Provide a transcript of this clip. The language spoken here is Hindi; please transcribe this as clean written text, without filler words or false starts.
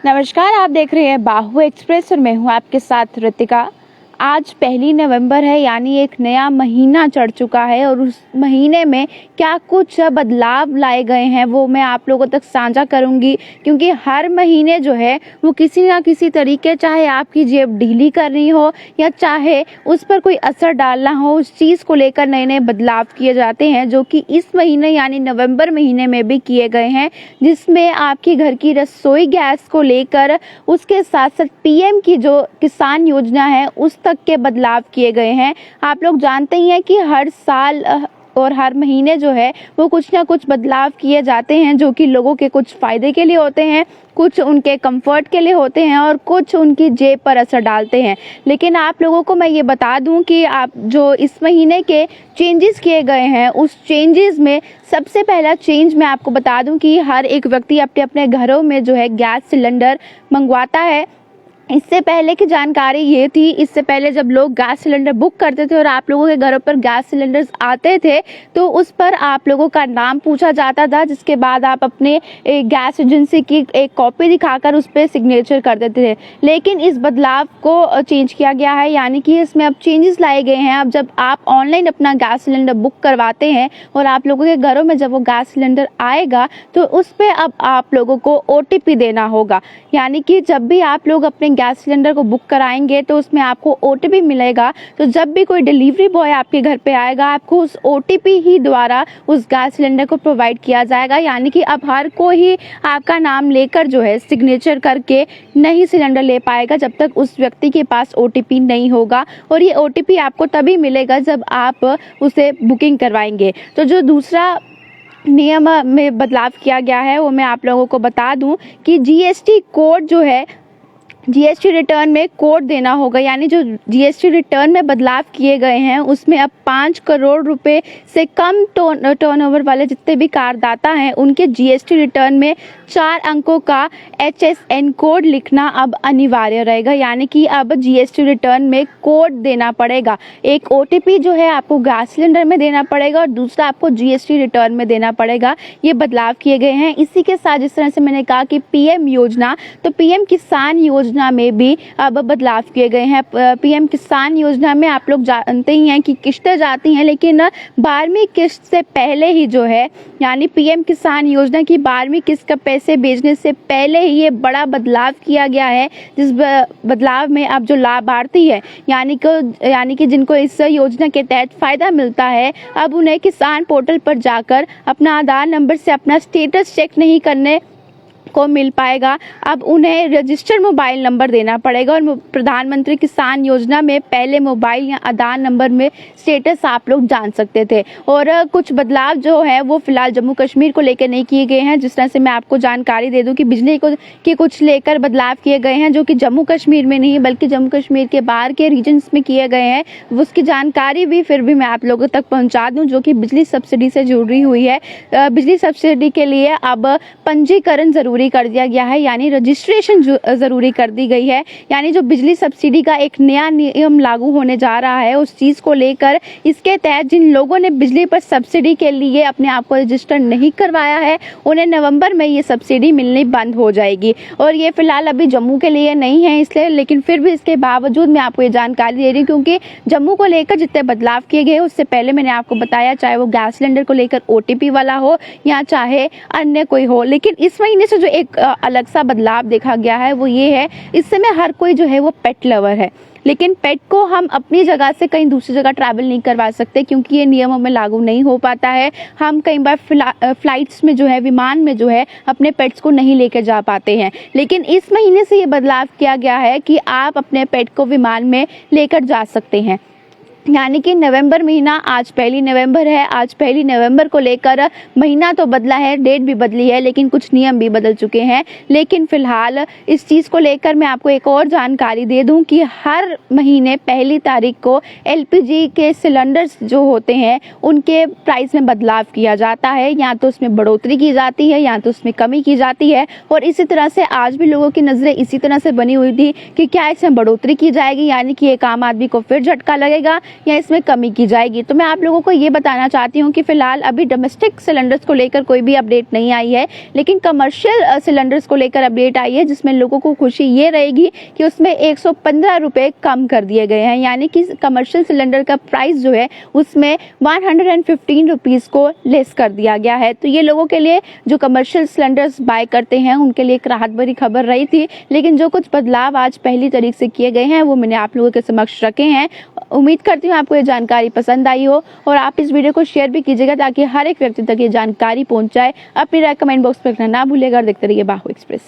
नमस्कार, आप देख रहे हैं बाहु एक्सप्रेस और मैं हूं आपके साथ ऋतिका। आज 1 नवंबर है, यानी एक नया महीना चढ़ चुका है और उस महीने में क्या कुछ बदलाव लाए गए हैं वो मैं आप लोगों तक साझा करूंगी। क्योंकि हर महीने जो है वो किसी ना किसी तरीके, चाहे आपकी जेब ढीली करनी हो या चाहे उस पर कोई असर डालना हो, उस चीज़ को लेकर नए नए बदलाव किए जाते हैं, जो कि इस महीने यानी नवंबर महीने में भी किए गए हैं। जिसमें आपके घर की रसोई गैस को लेकर, उसके साथ साथ पीएम की जो किसान योजना है उस तक के बदलाव किए गए हैं। आप लोग जानते ही हैं कि हर साल और हर महीने जो है वो कुछ ना कुछ बदलाव किए जाते हैं, जो कि लोगों के कुछ फ़ायदे के लिए होते हैं, कुछ उनके कंफर्ट के लिए होते हैं और कुछ उनकी जेब पर असर डालते हैं। लेकिन आप लोगों को मैं ये बता दूं कि आप जो इस महीने के चेंजेस किए गए हैं, उस चेंजेस में सबसे पहला चेंज मैं आपको बता दूं कि हर एक व्यक्ति अपने अपने घरों में जो है गैस सिलेंडर मंगवाता है। इससे पहले की जानकारी ये थी, इससे पहले जब लोग गैस सिलेंडर बुक करते थे और आप लोगों के घरों पर गैस सिलेंडर्स आते थे तो उस पर आप लोगों का नाम पूछा जाता था, जिसके बाद आप अपने गैस एजेंसी की एक कॉपी दिखाकर उस पर सिग्नेचर कर देते थे। लेकिन इस बदलाव को चेंज किया गया है, यानी कि इसमें अब चेंजेस लाए गए हैं। अब जब आप ऑनलाइन अपना गैस सिलेंडर बुक करवाते हैं और आप लोगों के घरों में जब वो गैस सिलेंडर आएगा तो उस पर अब आप लोगों को OTP देना होगा। यानी कि जब भी आप लोग अपने गैस सिलेंडर को बुक कराएंगे तो उसमें आपको OTP मिलेगा। तो जब भी कोई डिलीवरी बॉय आपके घर पे आएगा, आपको उस OTP ही द्वारा उस गैस सिलेंडर को प्रोवाइड किया जाएगा। यानी कि अब हर कोई आपका नाम लेकर जो है सिग्नेचर करके नहीं सिलेंडर ले पाएगा जब तक उस व्यक्ति के पास OTP नहीं होगा। और ये OTP आपको तभी मिलेगा जब आप उसे बुकिंग करवाएंगे। तो जो दूसरा नियम में बदलाव किया गया है वो मैं आप लोगों को बता दूं कि GST कोड जो है, GST रिटर्न में कोड देना होगा। यानी जो GST रिटर्न में बदलाव किए गए हैं उसमें अब 5 करोड़ रुपए से कम टर्नओवर वाले जितने भी करदाता हैं उनके GST रिटर्न में 4 अंकों का HSN कोड लिखना अब अनिवार्य रहेगा। यानी कि अब GST रिटर्न में कोड देना पड़ेगा। एक OTP जो है आपको गैस सिलेंडर में देना पड़ेगा और दूसरा आपको GST रिटर्न में देना पड़ेगा। ये बदलाव किए गए हैं। इसी के साथ जिस तरह से मैंने कहा कि PM योजना, तो PM किसान योजना में भी अब बदलाव किए गए हैं। PM किसान योजना में आप लोग जानते ही हैं कि किस्तें जाती हैं, लेकिन 12वीं किस्त से पहले ही जो है, यानी PM किसान योजना की 12वीं किस्त का पैसे भेजने से पहले ही ये बड़ा बदलाव किया गया है। जिस बदलाव में अब जो लाभार्थी है, यानी कि जिनको इस योजना के तहत फ़ायदा मिलता है, अब उन्हें किसान पोर्टल पर जाकर अपना आधार नंबर से अपना स्टेटस चेक नहीं करने को मिल पाएगा। अब उन्हें रजिस्टर्ड मोबाइल नंबर देना पड़ेगा। और प्रधानमंत्री किसान योजना में पहले मोबाइल या आधार नंबर में स्टेटस आप लोग जान सकते थे। और कुछ बदलाव जो है वो फिलहाल जम्मू कश्मीर को लेकर नहीं किए गए हैं। जिस तरह से मैं आपको जानकारी दे दूं कि बिजली को के कुछ लेकर बदलाव किए गए हैं, जो कि जम्मू कश्मीर में नहीं बल्कि जम्मू कश्मीर के बाहर के रीजन्स में किए गए हैं। उसकी जानकारी भी फिर भी मैं आप लोगों तक पहुँचा दूँ, जो कि बिजली सब्सिडी से जुड़ी हुई है। बिजली सब्सिडी के लिए अब पंजीकरण जरूरी कर दिया गया है, यानी रजिस्ट्रेशन जरूरी कर दी गई है। यानी जो बिजली सब्सिडी का एक नया नियम लागू होने जा रहा है, उस चीज को लेकर इसके तहत जिन लोगों ने बिजली पर सब्सिडी के लिए अपने आप को रजिस्टर नहीं करवाया है, उन्हें नवंबर में ये सब्सिडी मिलनी बंद हो जाएगी। और ये फिलहाल अभी जम्मू के लिए नहीं है इसलिए, लेकिन फिर भी इसके बावजूद मैं आपको ये जानकारी दे रही हूँ, क्योंकि जम्मू को लेकर जितने बदलाव किए गए उससे पहले मैंने आपको बताया, चाहे वो गैस सिलेंडर को लेकर OTP वाला हो या चाहे अन्य कोई हो। लेकिन इस महीने से जो एक अलग सा बदलाव देखा गया है वो ये है, इस समय हर कोई जो है वो पेट लवर है, लेकिन पेट को हम अपनी जगह से कहीं दूसरी जगह ट्रैवल नहीं करवा सकते, क्योंकि ये नियमों में लागू नहीं हो पाता है। हम कई बार फ्लाइट्स में जो है, विमान में जो है, अपने पेट्स को नहीं लेकर जा पाते हैं। लेकिन इस महीने से ये बदलाव किया गया है कि आप अपने पेट को विमान में लेकर जा सकते हैं। यानी कि नवंबर महीना, आज 1 नवंबर है, आज 1 नवंबर को लेकर महीना तो बदला है, डेट भी बदली है, लेकिन कुछ नियम भी बदल चुके हैं। लेकिन फिलहाल इस चीज़ को लेकर मैं आपको एक और जानकारी दे दूं कि हर महीने 1 तारीख को LPG के सिलेंडर्स जो होते हैं उनके प्राइस में बदलाव किया जाता है। या तो उसमें बढ़ोतरी की जाती है या तो उसमें कमी की जाती है। और इसी तरह से आज भी लोगों की नज़रें इसी तरह से बनी हुई थी कि क्या इसमें बढ़ोतरी की जाएगी, यानी कि एक आम आदमी को फिर झटका लगेगा, या इसमें कमी की जाएगी। तो मैं आप लोगों को ये बताना चाहती हूँ कि फिलहाल अभी डोमेस्टिक सिलेंडर्स को लेकर कोई भी अपडेट नहीं आई है, लेकिन कमर्शियल सिलेंडर्स को लेकर अपडेट आई है, जिसमें लोगों को खुशी ये रहेगी कि उसमें 115 रुपये कम कर दिए गए हैं। यानी कि कमर्शियल सिलेंडर का प्राइस जो है उसमें 115 रुपीज़ को लेस कर दिया गया है। तो ये लोगों के लिए, जो कमर्शियल सिलेंडर्स बाय करते हैं, उनके लिए एक राहत भरी खबर रही थी। लेकिन जो कुछ बदलाव आज पहली तारीख से किए गए हैं वो मैंने आप लोगों के समक्ष रखे हैं। उम्मीद करती हूँ आपको ये जानकारी पसंद आई हो, और आप इस वीडियो को शेयर भी कीजिएगा ताकि हर एक व्यक्ति तक ये जानकारी पहुंच जाए। अपनी राय कमेंट बॉक्स में रखना ना भूलिएगा और देखते रहिए बाहु एक्सप्रेस।